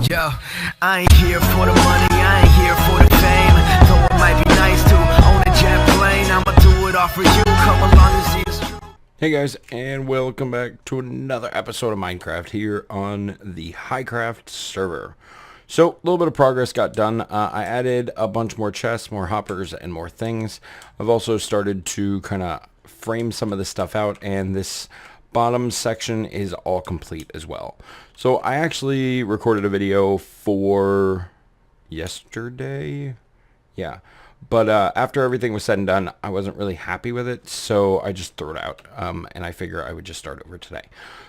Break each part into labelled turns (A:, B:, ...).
A: Yo, I ain't here for the money, I ain't here for the fame. Though it might be nice to own a jet plane, I'ma do it all for you, come along and see it's true.
B: Hey guys, and welcome back to another episode of Minecraft here on the Highcraft server. So, a little bit of progress got done. I added a bunch more chests, more hoppers, and more things. I've also started to kind of frame some of this stuff out, and this bottom section is all complete as well. So, I actually recorded a video for yesterday. Yeah. But after everything was said and done, I wasn't really happy with it, so I just threw it out, and I figure I would just start over today.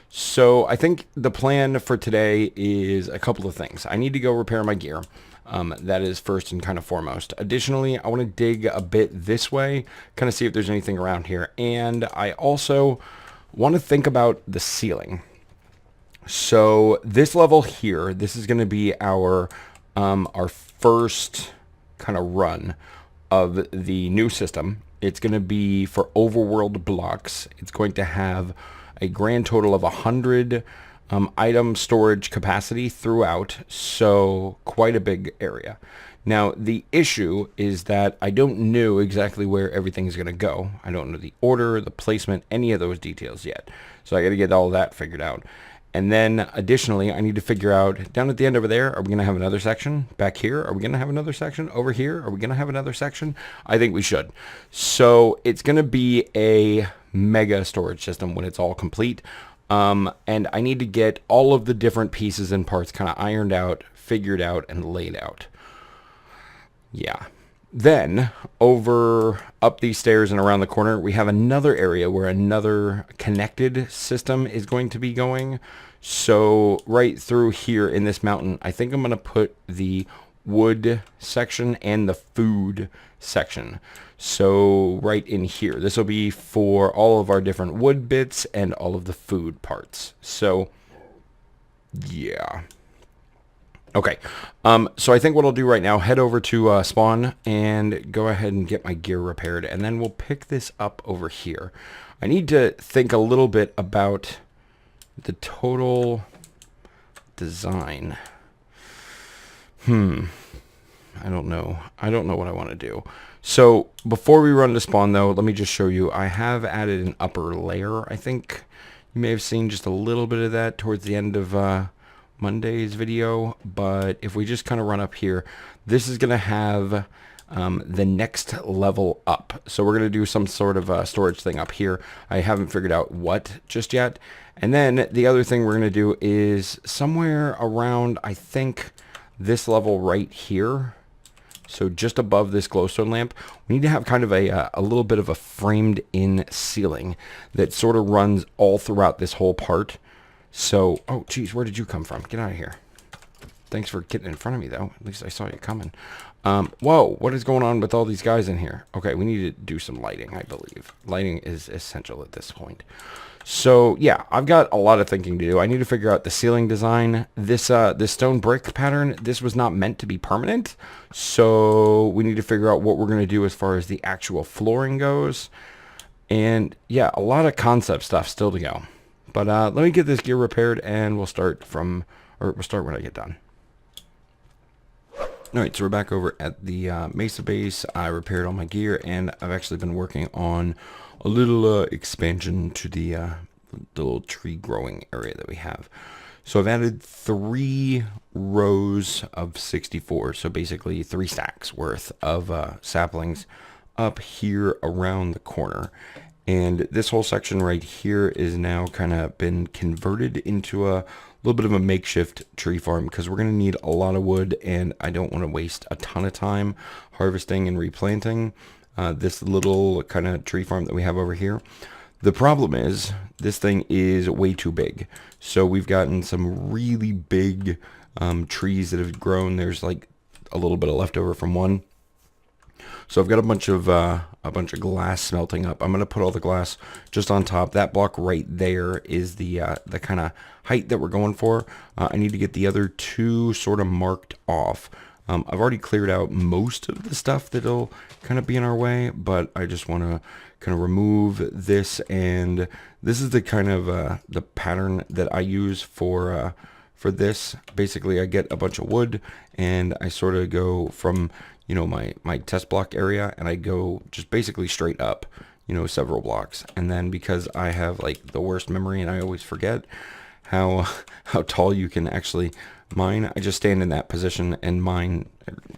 B: So I think the plan for today is a couple of things. I need to go repair my gear. That is first and kind of foremost. Additionally, I want to dig a bit this way, kind of see if there's anything around here. And I also want to think about the ceiling. So this level here, this is going to be our first kind of run of the new system. It's going to be for overworld blocks. It's going to have a grand total of 100 item storage capacity throughout, so quite a big area. Now the issue is that I don't know exactly where everything's going to go. I don't know the order, the placement, any of those details yet. So I got to get all that figured out. And then additionally, I need to figure out down at the end over there, are we going to have another section? Back here, are we going to have another section? Over here, are we going to have another section? I think we should. So it's going to be a mega storage system when it's all complete. And I need to get all of the different pieces and parts kind of ironed out, figured out, and laid out. Yeah. Then over up these stairs and around the corner, we have another area where another connected system is going to be going. So right through here in this mountain, I think I'm going to put the wood section and the food section. So right in here, this will be for all of our different wood bits and all of the food parts. So yeah. Okay, so I think what I'll do right now, head over to spawn and go ahead and get my gear repaired, and then we'll pick this up over here. I need to think a little bit about the total design. I don't know. I don't know what I want to do. So before we run to spawn, though, let me just show you. I have added an upper layer. I think you may have seen just a little bit of that towards the end of Monday's video, but if we just kind of run up here, this is going to have the next level up. So we're going to do some sort of storage thing up here. I haven't figured out what just yet. And then the other thing we're going to do is somewhere around, I think, this level right here. So just above this glowstone lamp, we need to have kind of a little bit of a framed in ceiling that sort of runs all throughout this whole part. So, oh, geez, where did you come from? Get out of here. Thanks for getting in front of me, though. At least I saw you coming. Whoa, what is going on with all these guys in here? Okay, we need to do some lighting, I believe. Lighting is essential at this point. So, yeah, I've got a lot of thinking to do. I need to figure out the ceiling design. This stone brick pattern, this was not meant to be permanent. So, we need to figure out what we're going to do as far as the actual flooring goes. And, yeah, a lot of concept stuff still to go. But let me get this gear repaired, and we'll start when I get done. Alright, so we're back over at the Mesa base. I repaired all my gear, and I've actually been working on a little expansion to the little tree growing area that we have. So I've added 3 rows of 64, so basically 3 stacks worth of saplings up here around the corner. And this whole section right here is now kind of been converted into a little bit of a makeshift tree farm because we're going to need a lot of wood, and I don't want to waste a ton of time harvesting and replanting this little kind of tree farm that we have over here. The problem is this thing is way too big. So we've gotten some really big trees that have grown. There's like a little bit of leftover from one. So I've got a bunch of glass smelting up. I'm going to put all the glass just on top. That block right there is the kind of height that we're going for. I need to get the other 2 sort of marked off. I've already cleared out most of the stuff that'll kind of be in our way, but I just want to kind of remove this, and this is the kind of the pattern that I use for for this. Basically, I get a bunch of wood and I sort of go from, you know, my test block area, and I go just basically straight up, you know, several blocks. And then because I have like the worst memory and I always forget how tall you can actually mine, I just stand in that position and mine,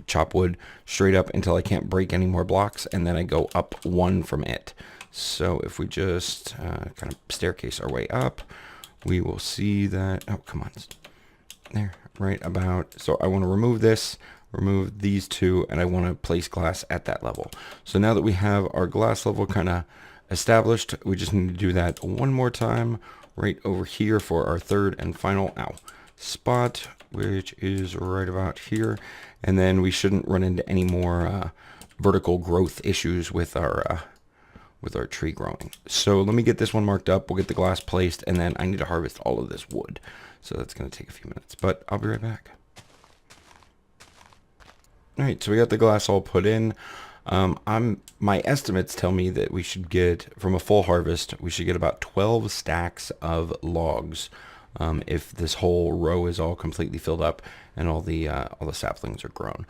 B: chop wood straight up until I can't break any more blocks, and then I go up one from it. So if we just kind of staircase our way up, we will see that, oh, come on, there, right about. So I want to remove this, remove these two, and I want to place glass at that level. So now that we have our glass level kind of established, we just need to do that one more time right over here for our third and final spot, which is right about here. And then we shouldn't run into any more vertical growth issues with our tree growing. So let me get this one marked up. We'll get the glass placed, and then I need to harvest all of this wood. So that's going to take a few minutes, but I'll be right back. All right, so we got the glass all put in. My estimates tell me that we should get, from a full harvest, we should get about 12 stacks of logs if this whole row is all completely filled up and all the saplings are grown.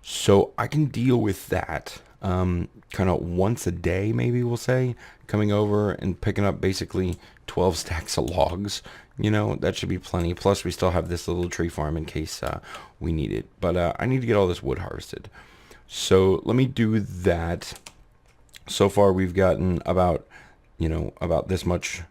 B: So I can deal with that kind of once a day, maybe we'll say, coming over and picking up basically 12 stacks of logs. You know, that should be plenty. Plus, we still have this little tree farm in case we need it. But I need to get all this wood harvested. So let me do that. So far, we've gotten about, you know, about this much,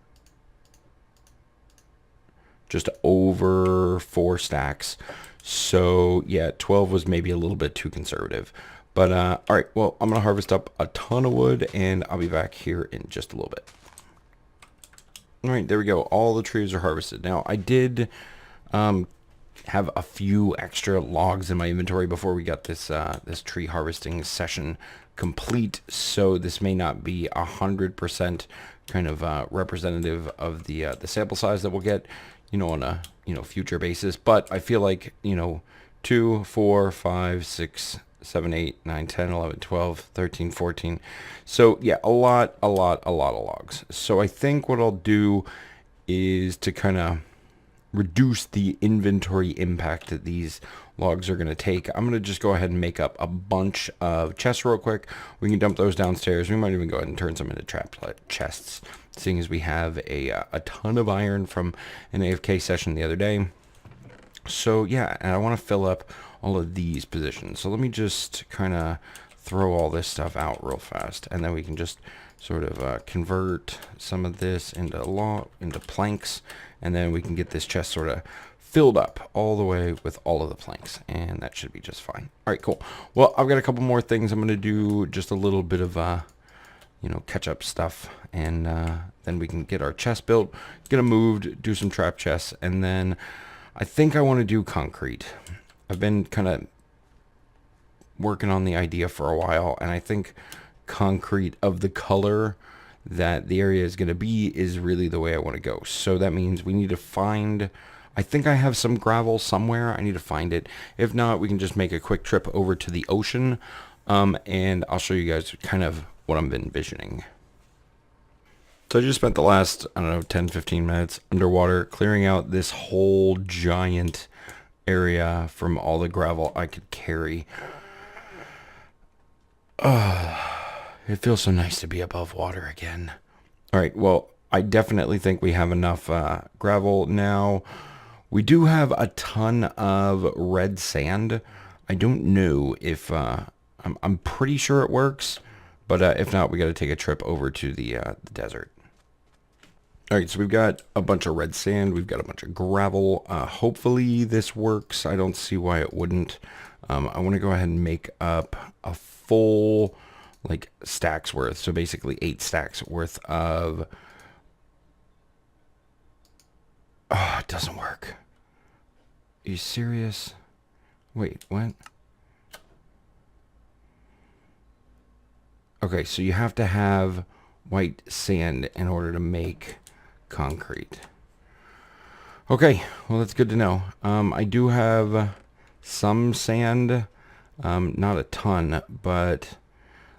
B: just over 4 stacks. So yeah, 12 was maybe a little bit too conservative. But all right, well, I'm gonna harvest up a ton of wood, and I'll be back here in just a little bit. All right, there we go. All the trees are harvested. Now, I did have a few extra logs in my inventory before we got this this tree harvesting session complete, so this may not be 100% kind of representative of the sample size that we'll get, you know, on a future basis. But I feel like, you know, 2, 4, 5, 6, 7, 8, 9, 10, 11, 12, 13, 14. So yeah, a lot of logs. So I think what I'll do is to kind of reduce the inventory impact that these logs are going to take, I'm going to just go ahead and make up a bunch of chests real quick. We can dump those downstairs. We might even go ahead and turn some into trap chests, seeing as we have a ton of iron from an AFK session the other day. So yeah, and I want to fill up all of these positions. So let me just kind of throw all this stuff out real fast, and then we can just sort of convert some of this into planks, and then we can get this chest sort of filled up all the way with all of the planks, and that should be just fine. All right, cool. Well, I've got a couple more things I'm going to do, just a little bit of catch up stuff, and then we can get our chest built, get them moved, do some trap chests, and then I think I want to do concrete. I've been kind of working on the idea for a while, and I think concrete of the color that the area is going to be is really the way I want to go. So that means we need to find, I think I have some gravel somewhere. I need to find it. If not, we can just make a quick trip over to the ocean, and I'll show you guys kind of what I'm envisioning. So I just spent the last, I don't know, 10-15 minutes underwater clearing out this whole giant area from all the gravel I could carry. It feels so nice to be above water again. All right, well, I definitely think we have enough gravel now. We do have a ton of red sand. I don't know if I'm pretty sure it works, but if not, we got to take a trip over to the desert. All right, so we've got a bunch of red sand. We've got a bunch of gravel. Hopefully this works. I don't see why it wouldn't. I want to go ahead and make up a full, like, stacks worth. So basically 8 stacks worth of... Oh, it doesn't work. Are you serious? Wait, what? Okay, so you have to have white sand in order to make concrete. Okay, well, that's good to know. I do have some sand, not a ton, but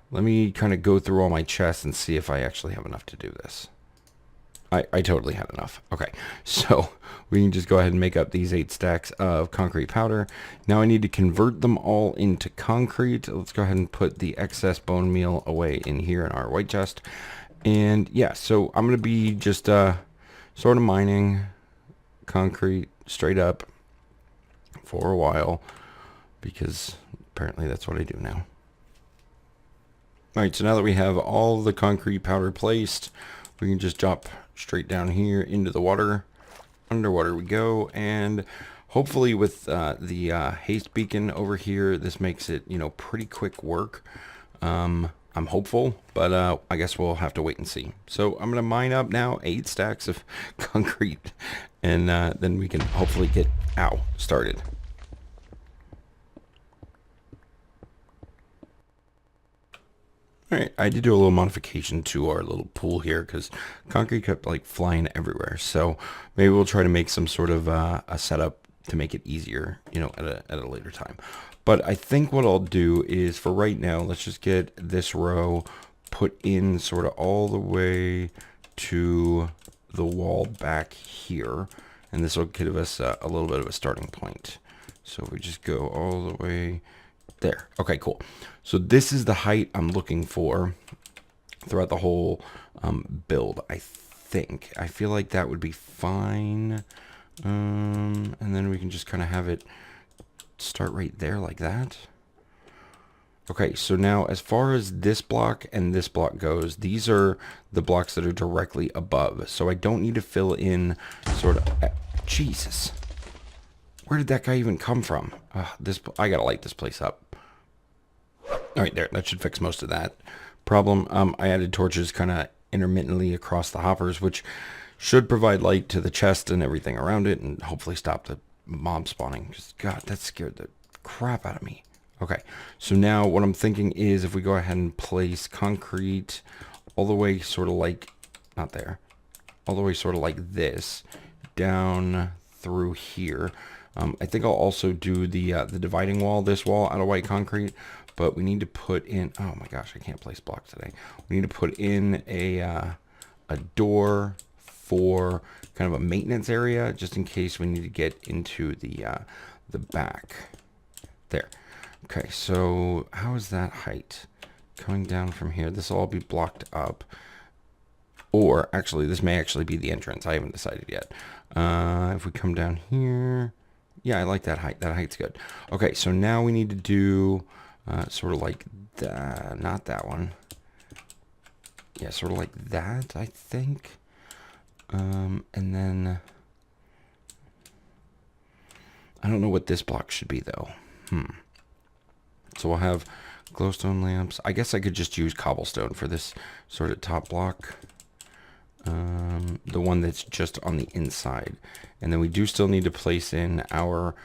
B: let me kind of go through all my chests and see if I actually have enough to do this. I totally had enough. Okay, so we can just go ahead and make up these 8 stacks of concrete powder. Now I need to convert them all into concrete. Let's go ahead and put the excess bone meal away in here in our white chest. And yeah, so I'm going to be just sort of mining concrete straight up for a while, because apparently that's what I do now. Alright, so now that we have all the concrete powder placed, we can just drop straight down here into the water. Underwater we go, and hopefully with the haste beacon over here, this makes it, you know, pretty quick work. I'm hopeful, but I guess we'll have to wait and see. So I'm going to mine up now 8 stacks of concrete, and then we can hopefully get, started. Alright, I did do a little modification to our little pool here because concrete kept like flying everywhere. So maybe we'll try to make some sort of a setup to make it easier, you know, at a later time. But I think what I'll do is, for right now, let's just get this row put in sort of all the way to the wall back here. And this will give us a little bit of a starting point. So if we just go all the way there. Okay, cool. So this is the height I'm looking for throughout the whole build, I think. I feel like that would be fine. And then we can just kind of have it start right there like that. Okay, so now as far as this block and this block goes, these are the blocks that are directly above. So I don't need to fill in sort of... Jesus. Where did that guy even come from? I gotta light this place up. Alright, there. That should fix most of that problem. I added torches kind of intermittently across the hoppers, which should provide light to the chest and everything around it, and hopefully stop the mob spawning. Just, God, that scared the crap out of me. Okay, so now what I'm thinking is if we go ahead and place concrete all the way sort of like, not there, all the way sort of like this, down through here. I think I'll also do the dividing wall, this wall, out of white concrete. But we need to put in, oh my gosh, I can't place blocks today. We need to put in a door for kind of a maintenance area, just in case we need to get into the back. There. Okay, so how is that height? Coming down from here, this will all be blocked up. Or, actually, this may actually be the entrance. I haven't decided yet. If we come down here, yeah, I like that height. That height's good. Okay, so now we need to do... sort of like that, not that one. Yeah, sort of like that, I think. And then I don't know what this block should be though. So we'll have glowstone lamps. I guess I could just use cobblestone for this sort of top block. The one that's just on the inside. And then we do still need to place in our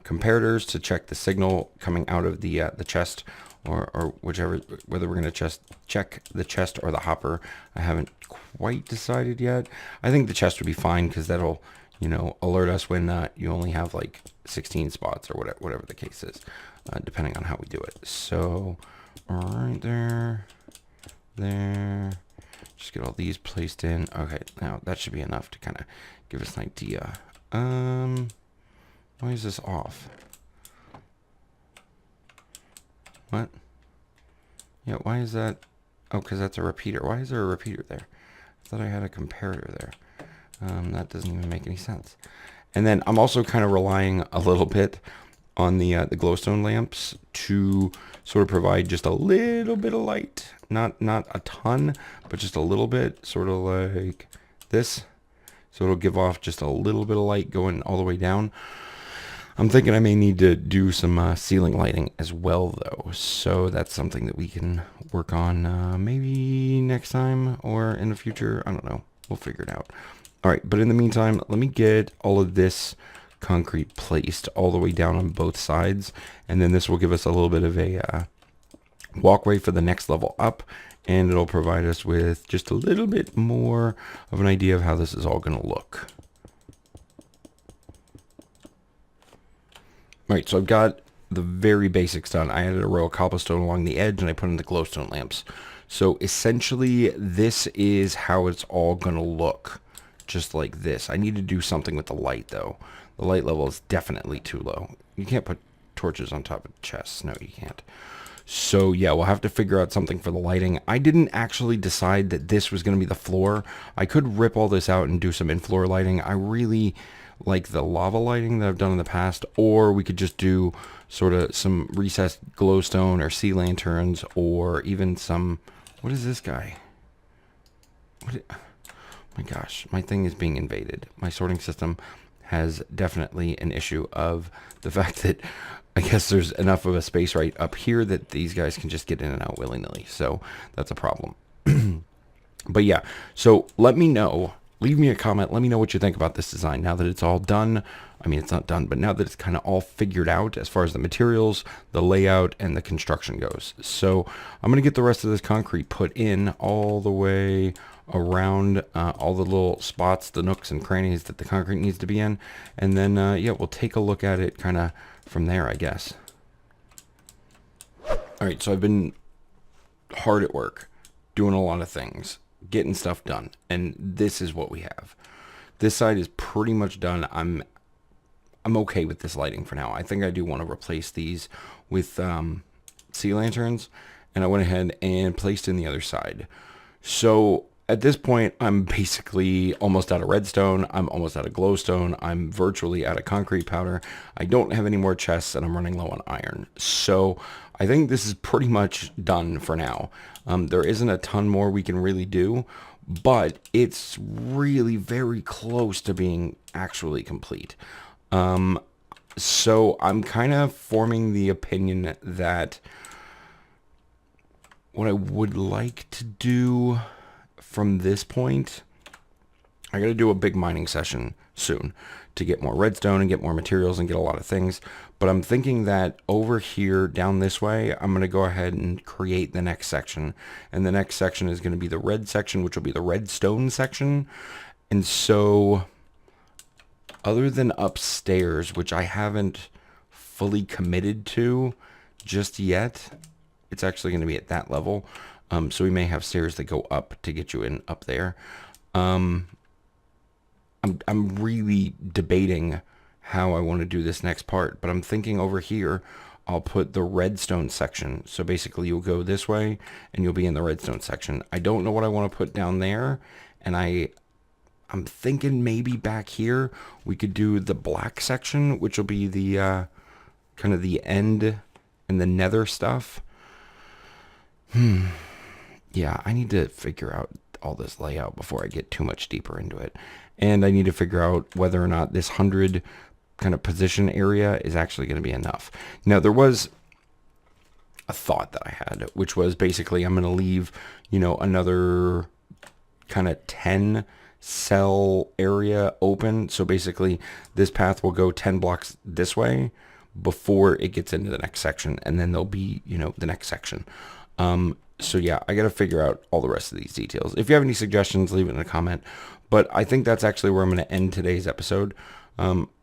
B: comparators to check the signal coming out of the chest, or whichever, whether we're going to check the chest or the hopper. I haven't quite decided yet. I think the chest would be fine because that'll, you know, alert us when you only have like 16 spots or whatever the case is, depending on how we do it. So right there, just get all these placed in. Okay, now that should be enough to kind of give us an idea. Why is this off? What? Yeah, why is that? Oh, because that's a repeater. Why is there a repeater there? I thought I had a comparator there. That doesn't even make any sense. And then I'm also kind of relying a little bit on the glowstone lamps to sort of provide just a little bit of light. Not a ton, but just a little bit. Sort of like this. So it'll give off just a little bit of light going all the way down. I'm thinking I may need to do some ceiling lighting as well, though. So that's something that we can work on maybe next time or in the future. I don't know. We'll figure it out. All right, but in the meantime, let me get all of this concrete placed all the way down on both sides. And then this will give us a little bit of a walkway for the next level up. And it'll provide us with just a little bit more of an idea of how this is all going to look. Right, so I've got the very basics done. I added a row of cobblestone along the edge, and I put in the glowstone lamps. So essentially, this is how it's all gonna look, just like this. I need to do something with the light though. The light level is definitely too low. You can't put torches on top of chests. No, you can't. So yeah, we'll have to figure out something for the lighting. I didn't actually decide that this was going to be the floor. I could rip all this out and do some in-floor lighting. I really like the lava lighting that I've done in the past, or we could just do sort of some recessed glowstone or sea lanterns, or even some, what is this guy? Oh my gosh, my thing is being invaded. My sorting system has definitely an issue of the fact that I guess there's enough of a space right up here that these guys can just get in and out willy-nilly. So that's a problem. But yeah, so let me know. Leave me a comment. Let me know what you think about this design now that it's all done. I mean, it's not done, but now that it's kind of all figured out as far as the materials, the layout, and the construction goes. So I'm going to get the rest of this concrete put in all the way around all the little spots, the nooks and crannies that the concrete needs to be in. And then, yeah, we'll take a look at it kind of from there, I guess. All right, so I've been hard at work, doing a lot of things, getting stuff done, and this is what we have. This side is pretty much done. I'm okay with this lighting for now. I think I do want to replace these with sea lanterns, and I went ahead and placed in the other side. So at this point, I'm basically almost out of redstone. I'm almost out of glowstone. I'm virtually out of concrete powder. I don't have any more chests, and I'm running low on iron. So I think this is pretty much done for now. There isn't a ton more we can really do, but it's really very close to being actually complete. So I'm kind of forming the opinion that what I would like to do from this point, I got to do a big mining session soon to get more redstone and get more materials and get a lot of things. But I'm thinking that over here down this way, I'm going to go ahead and create the next section. And the next section is going to be the red section, which will be the redstone section. And so other than upstairs, which I haven't fully committed to just yet, it's actually going to be at that level. So we may have stairs that go up to get you in up there. I'm really debating how I want to do this next part, but I'm thinking over here I'll put the redstone section. So basically you'll go this way and you'll be in the redstone section. I don't know what I want to put down there, and I'm thinking maybe back here we could do the black section, which will be the kind of the end and the nether stuff. Yeah, I need to figure out all this layout before I get too much deeper into it. And I need to figure out whether or not this 100 kind of position area is actually going to be enough. Now, there was a thought that I had, which was basically I'm going to leave, you know, another kind of 10 cell area open. So basically this path will go 10 blocks this way before it gets into the next section. And then there'll be, you know, the next section. So yeah, I got to figure out all the rest of these details. If you have any suggestions, leave it in a comment. But I think that's actually where I'm going to end today's episode.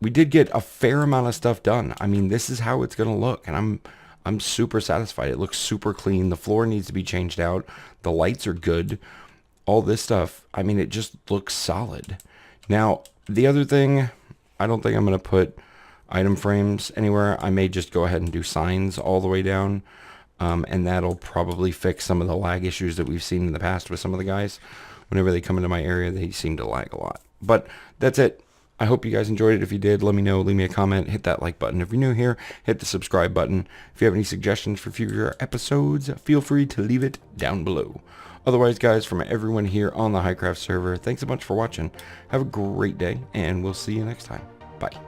B: We did get a fair amount of stuff done. I mean, this is how it's going to look, and I'm super satisfied. It looks super clean. The floor needs to be changed out. The lights are good. All this stuff, I mean, it just looks solid. Now, the other thing, I don't think I'm going to put item frames anywhere. I may just go ahead and do signs all the way down. And that'll probably fix some of the lag issues that we've seen in the past with some of the guys. Whenever they come into my area, they seem to lag a lot. But that's it. I hope you guys enjoyed it. If you did, let me know. Leave me a comment. Hit that like button. If you're new here, hit the subscribe button. If you have any suggestions for future episodes, feel free to leave it down below. Otherwise, guys, from everyone here on the Highcraft server, thanks a bunch for watching. Have a great day, and we'll see you next time. Bye.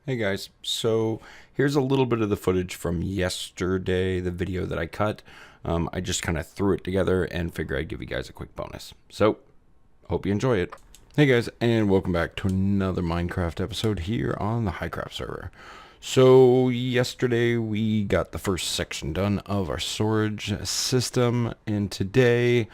B: Hey guys, so here's a little bit of the footage from yesterday, the video that I cut. I just kind of threw it together and figured I'd give you guys a quick bonus. So, hope you enjoy it. Hey guys, and welcome back to another Minecraft episode here on the Highcraft server. So, yesterday we got the first section done of our storage system, and today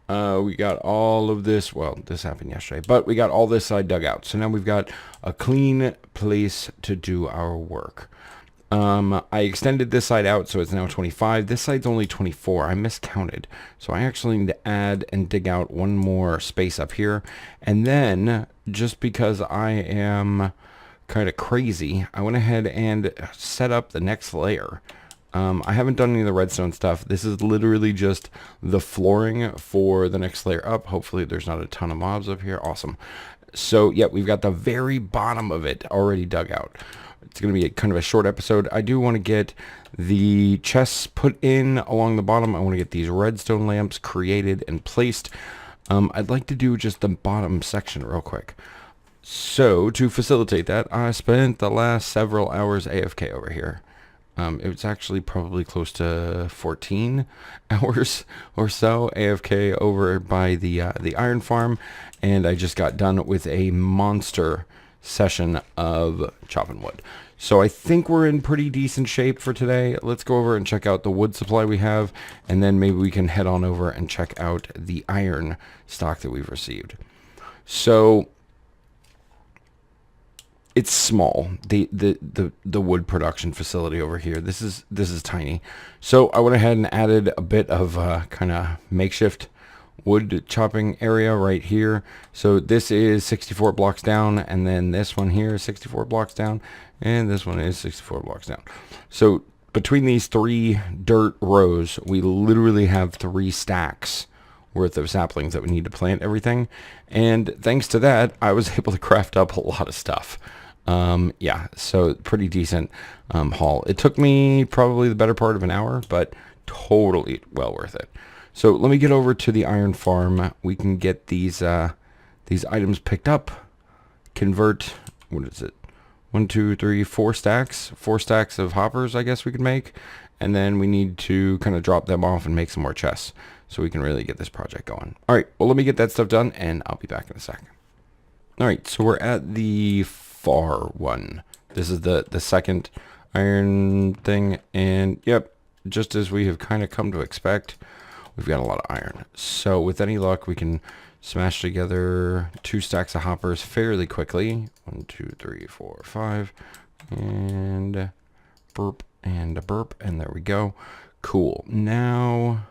B: we got all of this. Well, this happened yesterday, but we got all this side dug out. So now we've got a clean place to do our work. I extended this side out, so it's now 25. This side's only 24. I miscounted. So I actually need to add and dig out one more space up here. And then, just because I am kind of crazy, I went ahead and set up the next layer. I haven't done any of the redstone stuff. This is literally just the flooring for the next layer up. Hopefully there's not a ton of mobs up here. Awesome. So, yeah, we've got the very bottom of it already dug out. It's going to be kind of a short episode. I do want to get the chests put in along the bottom. I want to get these redstone lamps created and placed. I'd like to do just the bottom section real quick. So, to facilitate that, I spent the last several hours AFK over here. It was actually probably close to 14 hours or so AFK over by the iron farm, and I just got done with a monster session of chopping wood. So I think we're in pretty decent shape for today. Let's go over and check out the wood supply we have, and then maybe we can head on over and check out the iron stock that we've received. So it's small, the wood production facility over here. This is tiny. So I went ahead and added a bit of kind of makeshift wood chopping area right here. So this is 64 blocks down, and then this one here is 64 blocks down, and this one is 64 blocks down. So between these three dirt rows, we literally have 3 stacks worth of saplings that we need to plant everything. And thanks to that, I was able to craft up a lot of stuff. Yeah, so pretty decent haul. It took me probably the better part of an hour, but totally well worth it. So let me get over to the iron farm. We can get these items picked up, convert, what is it? 1, 2, 3, 4 stacks. 4 stacks of hoppers, I guess we could make. And then we need to kind of drop them off and make some more chests so we can really get this project going. All right, well, let me get that stuff done, and I'll be back in a sec. All right, so we're at the far one. This is the second iron thing, and yep, just as we have kind of come to expect, we've got a lot of iron. So with any luck, we can smash together 2 stacks of hoppers fairly quickly. 1, 2, 3, 4, 5, and burp and a burp, and there we go. Cool. Now,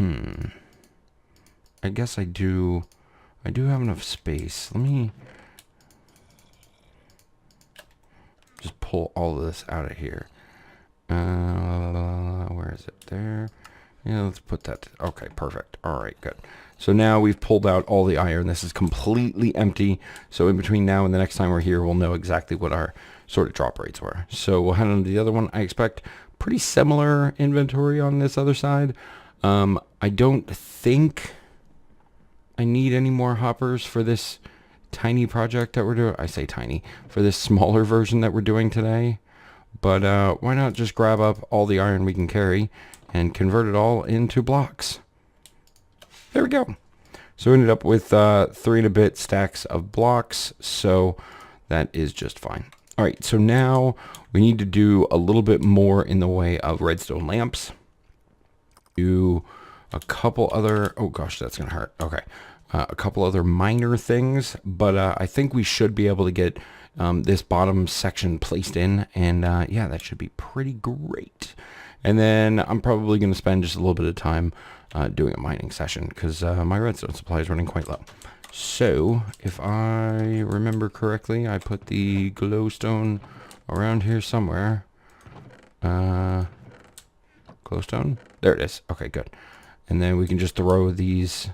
B: I guess I do have enough space. Let me just pull all of this out of here. Where is it? There. Yeah, let's put that. Okay, perfect. All right, good. So now we've pulled out all the iron. This is completely empty. So in between now and the next time we're here, we'll know exactly what our sort of drop rates were. So we'll head on to the other one. I expect pretty similar inventory on this other side. I don't think I need any more hoppers for this tiny project that we're doing. I say tiny, for this smaller version that we're doing today. But why not just grab up all the iron we can carry and convert it all into blocks? There we go. So we ended up with 3 and a bit stacks of blocks, so that is just fine. All right, so now we need to do a little bit more in the way of redstone lamps. Do a couple other, oh gosh, that's gonna hurt. Okay, a couple other minor things, but I think we should be able to get this bottom section placed in, and yeah, that should be pretty great. And then I'm probably going to spend just a little bit of time doing a mining session, because my redstone supply is running quite low. So if I remember correctly, I put the glowstone around here somewhere. Glowstone? There it is. Okay, good. And then we can just throw these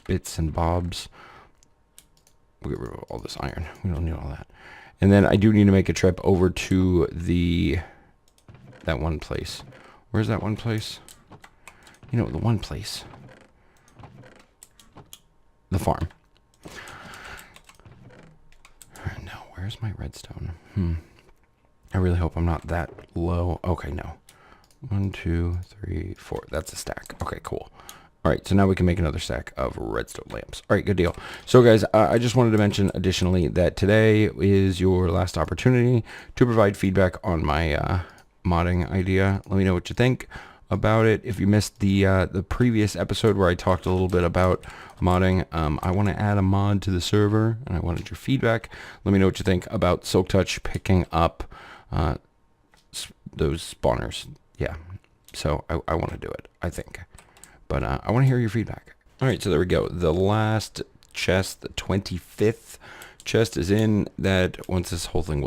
B: bits and bobs. We'll get rid of all this iron. We don't need all that. And then I do need to make a trip over to that one place. Where's that one place? You know, the one place. The farm. Alright, now where's my redstone? I really hope I'm not that low. Okay, no. 1, 2, 3, 4. That's a stack. Okay, cool. All right, so now we can make another stack of redstone lamps. All right, good deal. So guys, I just wanted to mention additionally that today is your last opportunity to provide feedback on my modding idea. Let me know what you think about it. If you missed the previous episode where I talked a little bit about modding, I want to add a mod to the server, and I wanted your feedback. Let me know what you think about Silk Touch picking up those spawners. Yeah, so I want to do it, I think. But I want to hear your feedback. All right, so there we go. The last chest, the 25th chest is in. That once this whole thing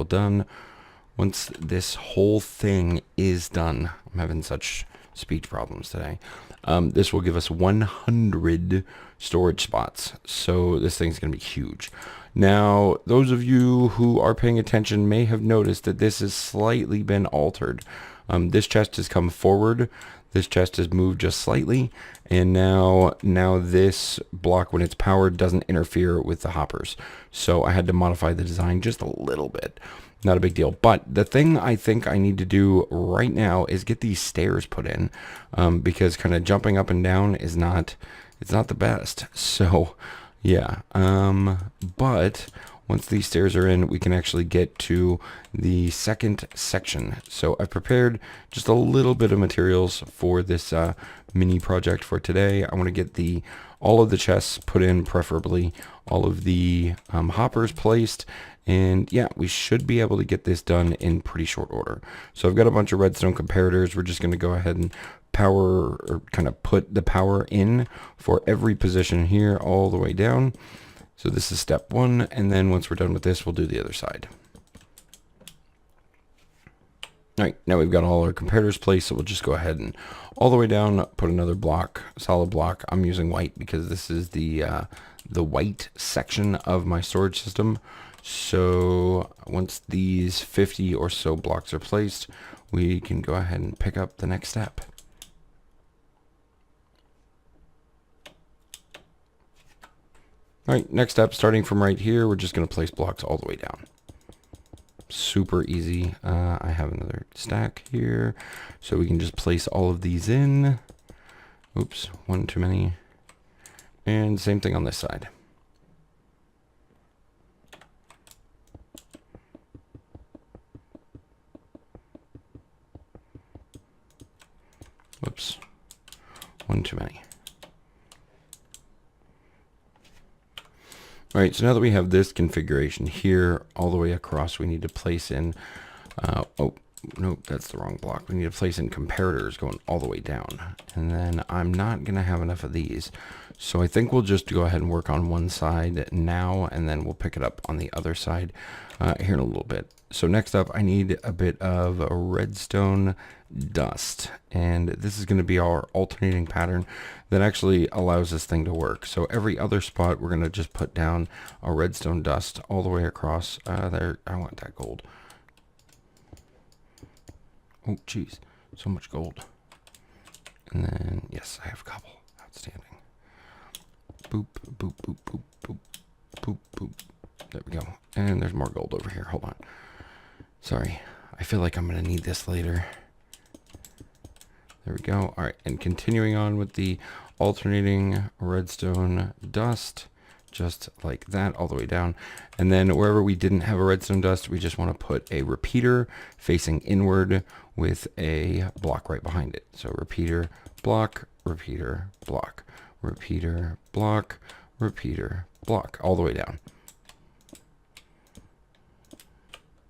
B: once this whole thing is done, I'm having such speech problems today. This will give us 100 storage spots. So this thing's going to be huge. Now, those of you who are paying attention may have noticed that this has slightly been altered. This chest has come forward. This chest has moved just slightly, and now this block, when it's powered, doesn't interfere with the hoppers. So I had to modify the design just a little bit. Not a big deal. But the thing I think I need to do right now is get these stairs put in, because kind of jumping up and down is not the best. So yeah, but once these stairs are in, we can actually get to the second section. So I've prepared just a little bit of materials for this mini project for today. I want to get all of the chests put in, preferably all of the hoppers placed. And yeah, we should be able to get this done in pretty short order. So I've got a bunch of redstone comparators. We're just going to go ahead and power, or kind of put the power in for every position here all the way down. So this is step 1, and then once we're done with this, we'll do the other side. All right, now we've got all our comparators placed, so we'll just go ahead and all the way down, put another block, solid block. I'm using white because this is the white section of my storage system. So once these 50 or so blocks are placed, we can go ahead and pick up the next step. All right, next step, starting from right here, we're just going to place blocks all the way down. Super easy. I have another stack here, so we can just place all of these in. Oops, one too many. And same thing on this side. Whoops, one too many. All right, so now that we have this configuration here all the way across, we need to place in, oh, no, that's the wrong block. We need to place in comparators going all the way down. And then I'm not going to have enough of these. So I think we'll just go ahead and work on one side now, and then we'll pick it up on the other side here in a little bit. So next up, I need a bit of a redstone dust. And this is going to be our alternating pattern that actually allows this thing to work. So every other spot, we're going to just put down a redstone dust all the way across there. I want that gold. Oh, geez, so much gold. And then, yes, I have a couple. Outstanding. Boop, boop, boop, boop, boop, boop, boop. There we go. And there's more gold over here. Hold on. Sorry. I feel like I'm going to need this later. There we go. All right. And continuing on with the alternating redstone dust, just like that, all the way down. And then wherever we didn't have a redstone dust, we just want to put a repeater facing inward with a block right behind it. So repeater, block, repeater, block, repeater, block, repeater, block, all the way down.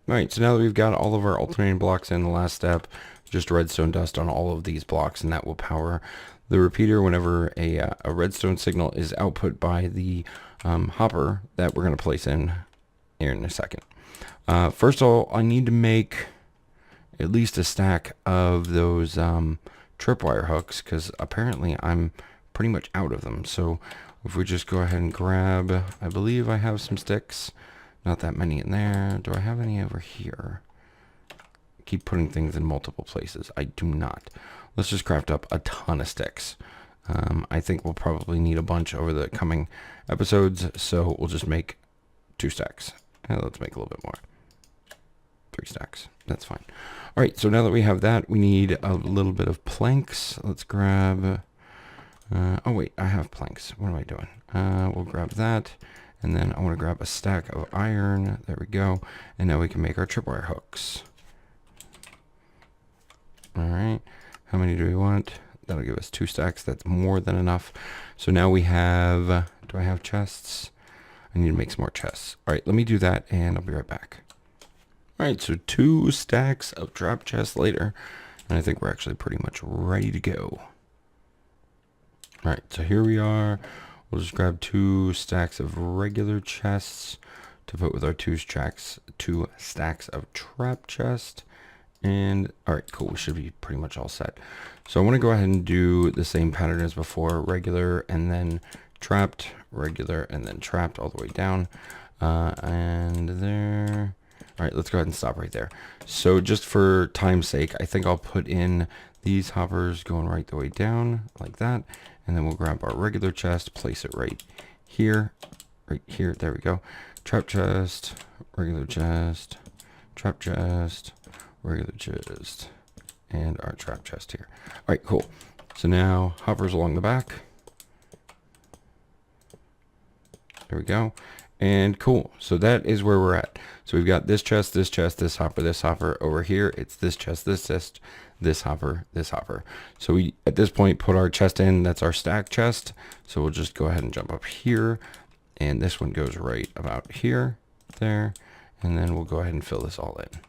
B: All right, so now that we've got all of our alternating blocks in, the last step, just redstone dust on all of these blocks, and that will power the repeater whenever a redstone signal is output by the hopper that we're going to place in here in a second. First of all, I need to make at least a stack of those tripwire hooks, because apparently I'm pretty much out of them. So if we just go ahead and grab, I believe I have some sticks. Not that many in there. Do I have any over here? Keep putting things in multiple places. I do not. Let's just craft up a ton of sticks. I think we'll probably need a bunch over the coming episodes, so we'll just make 2 stacks. Let's make a little bit more. 3 stacks. That's fine. All right, so now that we have that, we need a little bit of planks. Let's grab... oh, wait, I have planks. What am I doing? We'll grab that, and then I want to grab a stack of iron. There we go. And now we can make our tripwire hooks. All right. How many do we want? That'll give us 2 stacks. That's more than enough. So now we have... do I have chests? I need to make some more chests. All right, let me do that, and I'll be right back. All right, so 2 stacks of drop chests later, and I think we're actually pretty much ready to go. All right, so here we are. We'll just grab 2 stacks of regular chests to put with our 2 stacks of trap chest. And all right, cool. We should be pretty much all set. So I want to go ahead and do the same pattern as before: regular and then trapped, regular and then trapped all the way down, and there. All right, let's go ahead and stop right there. So just for time's sake, I think I'll put in these hoppers going right the way down like that. And then we'll grab our regular chest, place it right here. There we go. Trap chest, regular chest, trap chest, regular chest, and our trap chest here. All right, cool. So now hoppers along the back. There we go. And cool. So that is where we're at. So we've got this chest, this chest, this hopper over here. It's this chest, this chest, this hopper, this hopper. So we, at this point, put our chest in. That's our stack chest. So we'll just go ahead and jump up here. And this one goes right about here, there. And then we'll go ahead and fill this all in.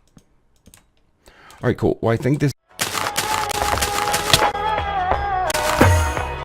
B: All right, cool. Well, I think this